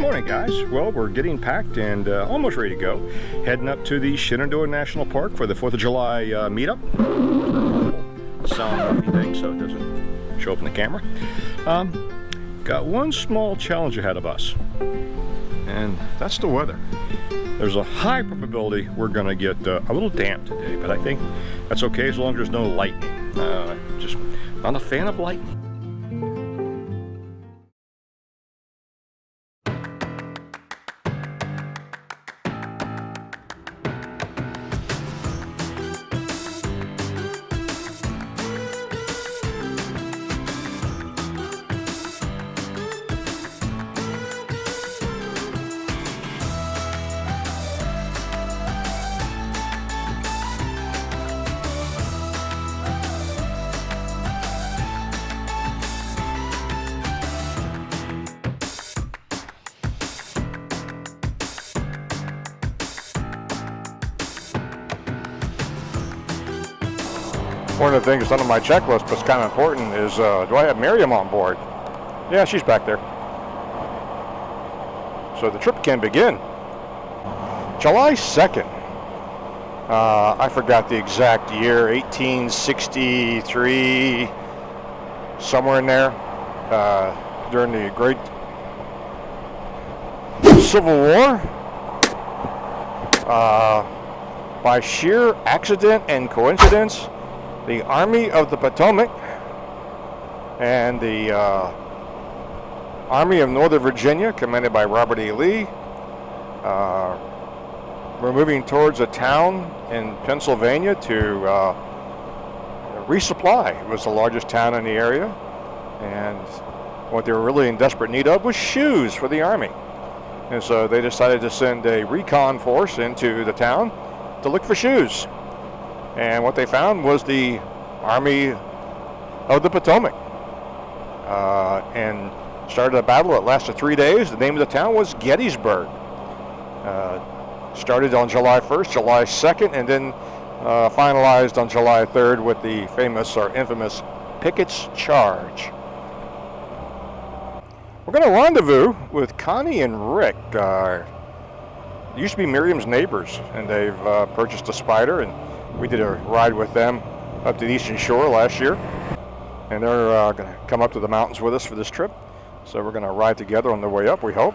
morning, guys. Well, we're getting packed and almost ready to go. Heading up to the Shenandoah National Park for the 4th of July meetup. Sound thing so it doesn't show up in the camera. Got one small challenge ahead of us, and that's the weather. There's a high probability we're going to get a little damp today, but I think that's okay as long as there's no lightning. Just not a fan of lightning. One of the things that's on my checklist that's kind of important is, do I have Miriam on board? Yeah, she's back there. So the trip can begin. July 2nd. I forgot the exact year, 1863, somewhere in there, during the Great Civil War. By sheer accident and coincidence, the Army of the Potomac and the Army of Northern Virginia, commanded by Robert E. Lee, were moving towards a town in Pennsylvania to resupply. It was the largest town in the area, and what they were really in desperate need of was shoes for the Army. And so they decided to send a recon force into the town to look for shoes. And what they found was the Army of the Potomac, and started a battle that lasted 3 days. The name of the town was Gettysburg. Started on July 1st, July 2nd, and then finalized on July 3rd with the famous or infamous Pickett's Charge. We're going to rendezvous with Connie and Rick. Used to be Miriam's neighbors, and they've purchased a Spyder, and we did a ride with them up to the Eastern Shore last year, and they're going to come up to the mountains with us for this trip. So we're going to ride together on the way up, we hope.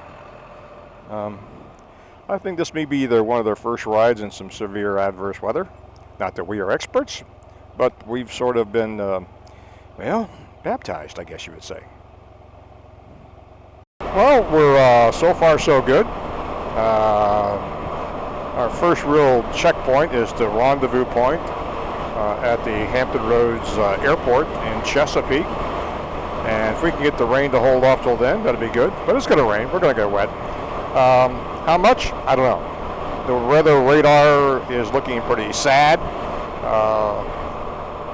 I think this may be either one of their first rides in some severe adverse weather. Not that we are experts, but we've sort of been, well, baptized, I guess you would say. Well, we're so far so good. Our first real checkpoint is the rendezvous point at the Hampton Roads Airport in Chesapeake. And if we can get the rain to hold off till then, that'd be good. But it's going to rain. We're going to get wet. How much? I don't know. The weather radar is looking pretty sad.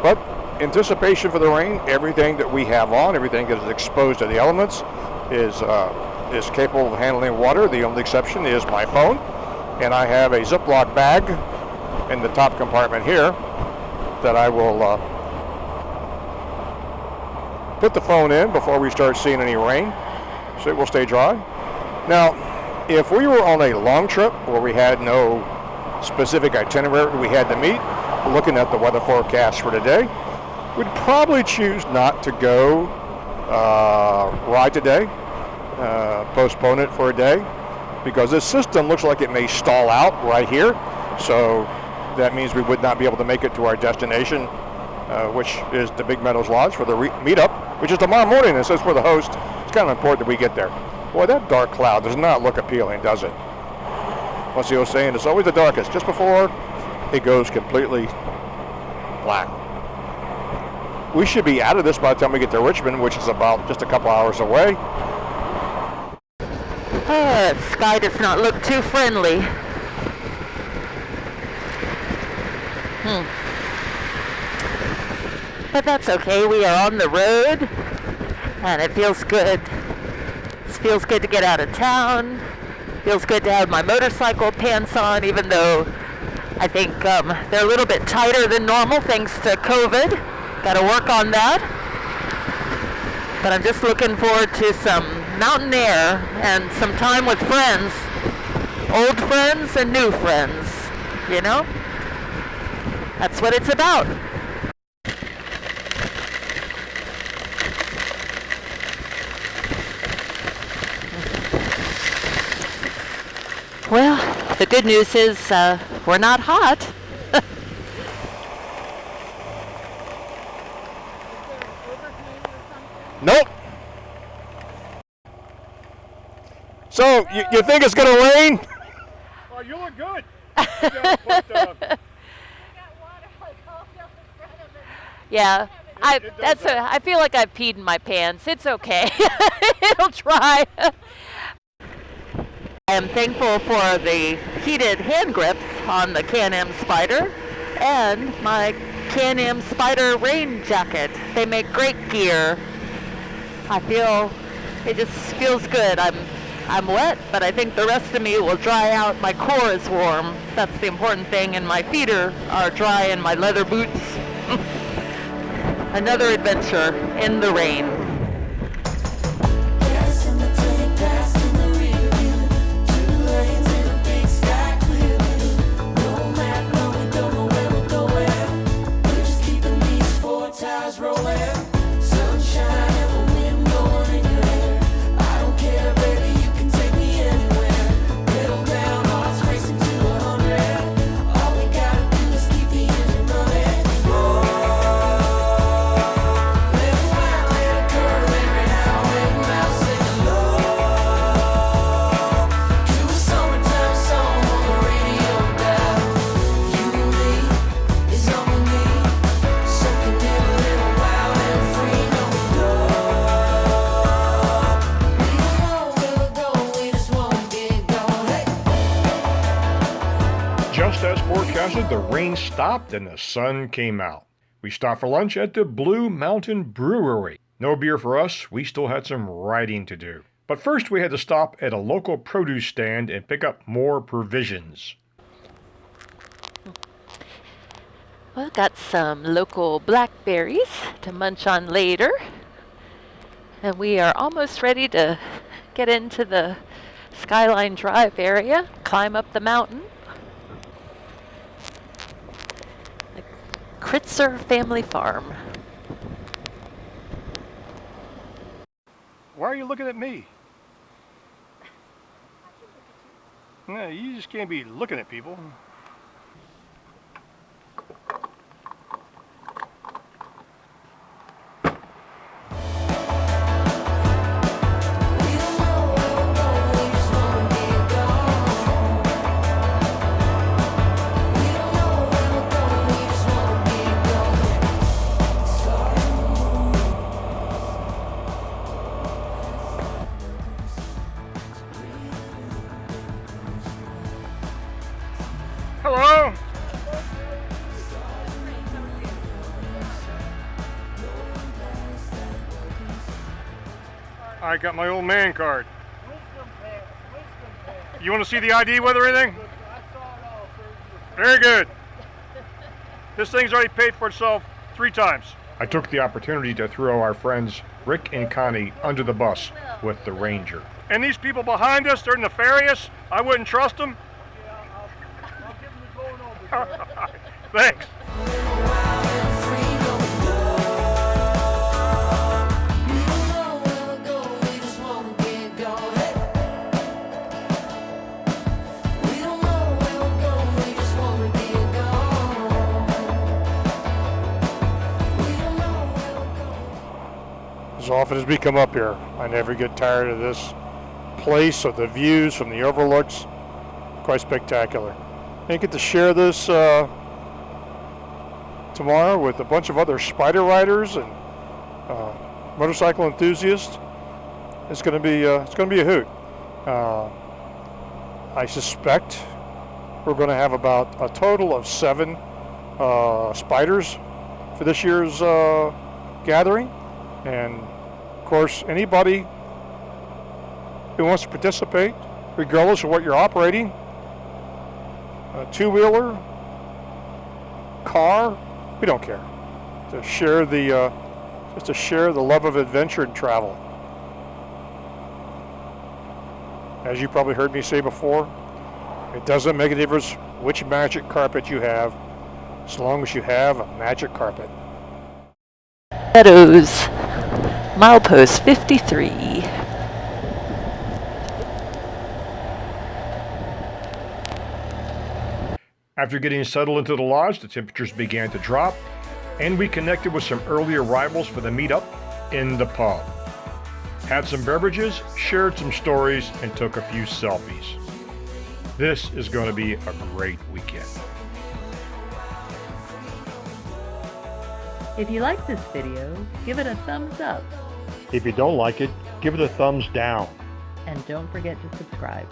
But anticipation for the rain, everything that we have on, everything that is exposed to the elements is capable of handling water. The only exception is my phone. And I have a Ziploc bag in the top compartment here that I will put the phone in before we start seeing any rain, so it will stay dry. Now, if we were on a long trip where we had no specific itinerary we had to meet, looking at the weather forecast for today, we'd probably choose not to go ride today, postpone it for a day, because this system looks like it may stall out right here. So that means we would not be able to make it to our destination, which is the Big Meadows Lodge for the meetup, which is tomorrow morning. And since we're the host, it's kind of important that we get there. Boy, that dark cloud does not look appealing, does it? What's the old saying? It's always the darkest, just before it goes completely black. We should be out of this by the time we get to Richmond, which is about just a couple hours away. Sky does not look too friendly. But that's okay. We are on the road, and it feels good. It feels good to get out of town. Feels good to have my motorcycle pants on, even though I think they're a little bit tighter than normal thanks to COVID. Got to work on that. But I'm just looking forward to some mountain air and some time with friends, old friends and new friends, you know? That's what it's about. Well, the good news is we're not hot. Nope. So, you think it's going to rain? Oh, you look good. Yeah, I feel like I've peed in my pants. It's okay. It'll dry. I am thankful for the heated hand grips on the Am Spyder and my Am Spyder rain jacket. They make great gear. It just feels good. I'm wet, but I think the rest of me will dry out. My core is warm. That's the important thing, and my feet are dry in my leather boots. Another adventure in the rain. Just as forecasted, the rain stopped and the sun came out. We stopped for lunch at the Blue Mt Brewery. No beer for us, we still had some writing to do. But first we had to stop at a local produce stand and pick up more provisions. Well, got some local blackberries to munch on later. And we are almost ready to get into the Skyline Drive area, climb up the mountain. The Kritzer Family Farm. Why are you looking at me? No, you just can't be looking at people. Hello? I got my old man card. You want to see the ID with or anything? Very good. This thing's already paid for itself 3 times. I took the opportunity to throw our friends Rick and Connie under the bus with the Ranger. And these people behind us, they're nefarious. I wouldn't trust them. Thanks. As often as we come up here, I never get tired of this place or the views from the overlooks. Quite spectacular. And get to share this tomorrow with a bunch of other Spyder riders and motorcycle enthusiasts. It's going to be a hoot. I suspect we're going to have about a total of 7 Spyders for this year's gathering, and of course anybody who wants to participate, regardless of what you're operating, a 2-wheeler, car, we don't care. To share the love of adventure and travel. as you probably heard me say before, it doesn't make a difference which magic carpet you have, as long as you have a magic carpet. Meadows, milepost 53. After getting settled into the lodge, the temperatures began to drop, and we connected with some early arrivals for the meetup in the pub. Had some beverages, shared some stories, and took a few selfies. This is going to be a great weekend. If you like this video, give it a thumbs up. If you don't like it, give it a thumbs down. And don't forget to subscribe.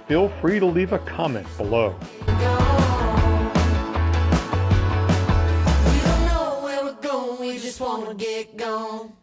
Feel free to leave a comment below. We don't know where we're going, we just wanna get gone.